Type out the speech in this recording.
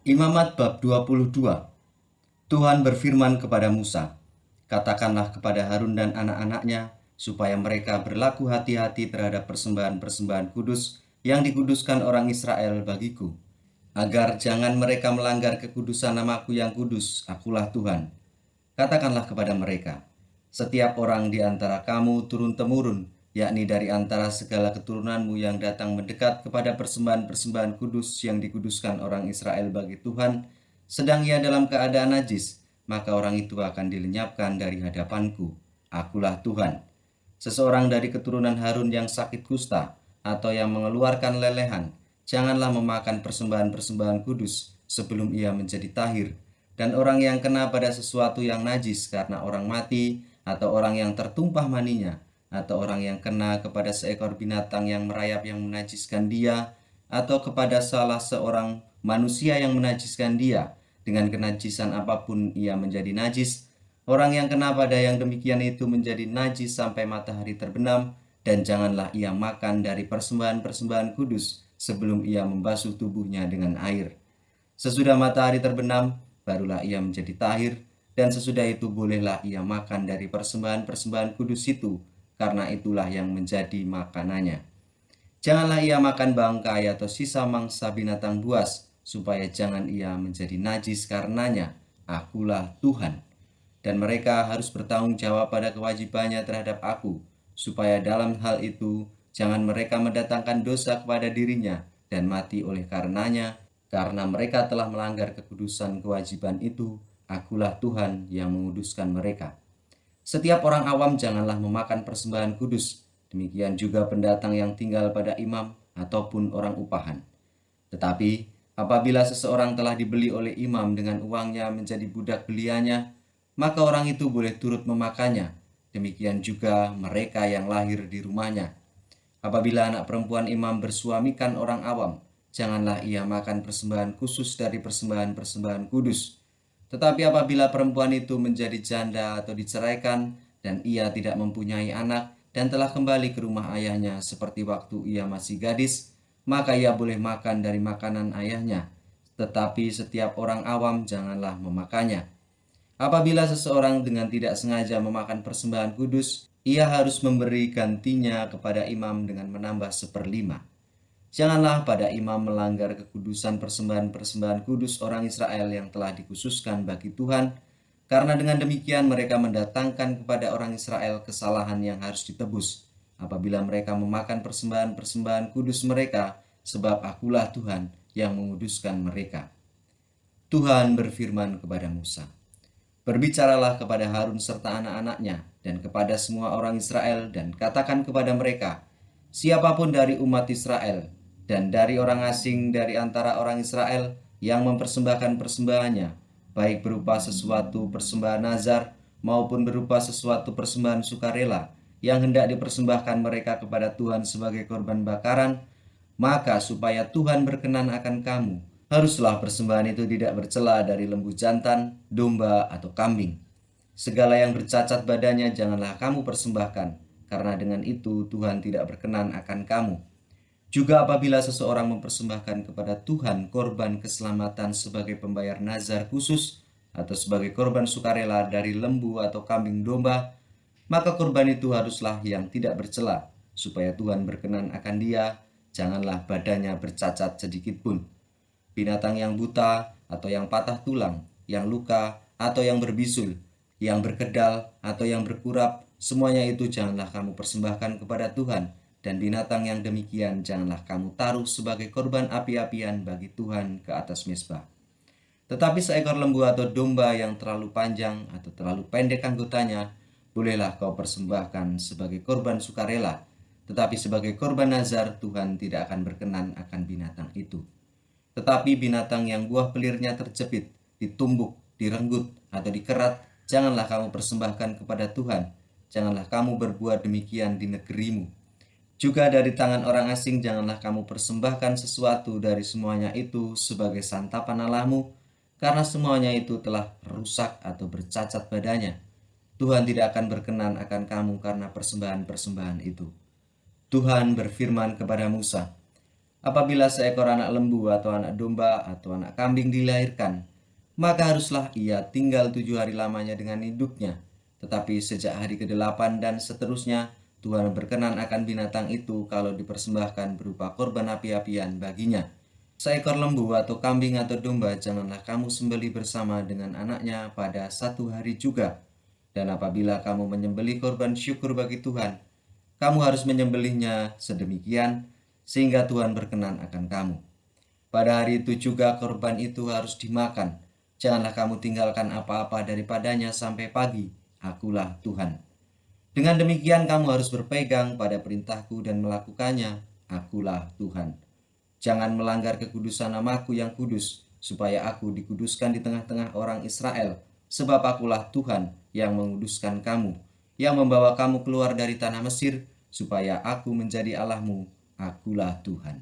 Imamat bab 22. Tuhan berfirman kepada Musa, "Katakanlah kepada Harun dan anak-anaknya, supaya mereka berlaku hati-hati terhadap persembahan-persembahan kudus yang dikuduskan orang Israel bagiku, agar jangan mereka melanggar kekudusan namaku yang kudus. Akulah Tuhan. Katakanlah kepada mereka, setiap orang di antara kamu turun-temurun, yakni dari antara segala keturunanmu yang datang mendekat kepada persembahan-persembahan kudus yang dikuduskan orang Israel bagi Tuhan, sedang ia dalam keadaan najis, maka orang itu akan dilenyapkan dari hadapanku. Akulah Tuhan. Seseorang dari keturunan Harun yang sakit kusta atau yang mengeluarkan lelehan, janganlah memakan persembahan-persembahan kudus sebelum ia menjadi tahir. Dan orang yang kena pada sesuatu yang najis karena orang mati, atau orang yang tertumpah maninya, atau orang yang kena kepada seekor binatang yang merayap yang menajiskan dia, atau kepada salah seorang manusia yang menajiskan dia, dengan kenajisan apapun ia menjadi najis, orang yang kena pada yang demikian itu menjadi najis sampai matahari terbenam, dan janganlah ia makan dari persembahan-persembahan kudus sebelum ia membasuh tubuhnya dengan air. Sesudah matahari terbenam, barulah ia menjadi tahir, dan sesudah itu bolehlah ia makan dari persembahan-persembahan kudus itu, karena itulah yang menjadi makanannya. Janganlah ia makan bangkai atau sisa mangsa binatang buas, supaya jangan ia menjadi najis karenanya. Akulah Tuhan. Dan mereka harus bertanggung jawab pada kewajibannya terhadap aku, supaya dalam hal itu jangan mereka mendatangkan dosa kepada dirinya dan mati oleh karenanya, karena mereka telah melanggar kekudusan kewajiban itu. Akulah Tuhan yang menguduskan mereka. Setiap orang awam janganlah memakan persembahan kudus, demikian juga pendatang yang tinggal pada imam ataupun orang upahan. Tetapi apabila seseorang telah dibeli oleh imam dengan uangnya menjadi budak beliannya, maka orang itu boleh turut memakannya. Demikian juga mereka yang lahir di rumahnya. Apabila anak perempuan imam bersuamikan orang awam, janganlah ia makan persembahan khusus dari persembahan-persembahan kudus. Tetapi apabila perempuan itu menjadi janda atau diceraikan, dan ia tidak mempunyai anak, dan telah kembali ke rumah ayahnya seperti waktu ia masih gadis, maka ia boleh makan dari makanan ayahnya. Tetapi setiap orang awam janganlah memakannya. Apabila seseorang dengan tidak sengaja memakan persembahan kudus, ia harus memberi gantinya kepada imam dengan menambah seperlima. Janganlah pada imam melanggar kekudusan persembahan-persembahan kudus orang Israel yang telah dikhususkan bagi Tuhan, karena dengan demikian mereka mendatangkan kepada orang Israel kesalahan yang harus ditebus apabila mereka memakan persembahan-persembahan kudus mereka, sebab akulah Tuhan yang menguduskan mereka. Tuhan berfirman kepada Musa, "Berbicaralah kepada Harun serta anak-anaknya dan kepada semua orang Israel dan katakan kepada mereka, siapapun dari umat Israel dan dari orang asing dari antara orang Israel yang mempersembahkan persembahannya, baik berupa sesuatu persembahan nazar maupun berupa sesuatu persembahan sukarela yang hendak dipersembahkan mereka kepada Tuhan sebagai korban bakaran, maka supaya Tuhan berkenan akan kamu, haruslah persembahan itu tidak bercela dari lembu jantan, domba, atau kambing. Segala yang bercacat badannya janganlah kamu persembahkan, karena dengan itu Tuhan tidak berkenan akan kamu. Juga apabila seseorang mempersembahkan kepada Tuhan korban keselamatan sebagai pembayar nazar khusus, atau sebagai korban sukarela dari lembu atau kambing domba, maka korban itu haruslah yang tidak bercela, supaya Tuhan berkenan akan dia. Janganlah badannya bercacat sedikit pun. Binatang yang buta atau yang patah tulang, yang luka atau yang berbisul, yang berkedal atau yang berkurap, semuanya itu janganlah kamu persembahkan kepada Tuhan. Dan binatang yang demikian janganlah kamu taruh sebagai korban api-apian bagi Tuhan ke atas mezbah. Tetapi seekor lembu atau domba yang terlalu panjang atau terlalu pendek anggotanya, bolehlah kau persembahkan sebagai korban sukarela. Tetapi sebagai korban nazar, Tuhan tidak akan berkenan akan binatang itu. Tetapi binatang yang buah pelirnya terjepit, ditumbuk, direnggut, atau dikerat, janganlah kamu persembahkan kepada Tuhan. Janganlah kamu berbuat demikian di negerimu. Juga dari tangan orang asing janganlah kamu persembahkan sesuatu dari semuanya itu sebagai santapan Allahmu, karena semuanya itu telah rusak atau bercacat badannya. Tuhan tidak akan berkenan akan kamu karena persembahan-persembahan itu. Tuhan berfirman kepada Musa, Apabila seekor anak lembu atau anak domba atau anak kambing dilahirkan, maka haruslah ia tinggal 7 hari lamanya dengan induknya. Tetapi sejak hari ke-8 dan seterusnya, Tuhan berkenan akan binatang itu kalau dipersembahkan berupa korban api-apian baginya. Seekor lembu atau kambing atau domba janganlah kamu sembelih bersama dengan anaknya pada 1 hari juga. Dan apabila kamu menyembelih korban syukur bagi Tuhan, kamu harus menyembelihnya sedemikian sehingga Tuhan berkenan akan kamu. Pada hari itu juga korban itu harus dimakan. Janganlah kamu tinggalkan apa-apa daripadanya sampai pagi. Akulah Tuhan. Dengan demikian kamu harus berpegang pada perintahku dan melakukannya. Akulah Tuhan. Jangan melanggar kekudusan namaku yang kudus, supaya aku dikuduskan di tengah-tengah orang Israel. Sebab akulah Tuhan yang menguduskan kamu, yang membawa kamu keluar dari tanah Mesir, supaya aku menjadi Allahmu. Akulah Tuhan.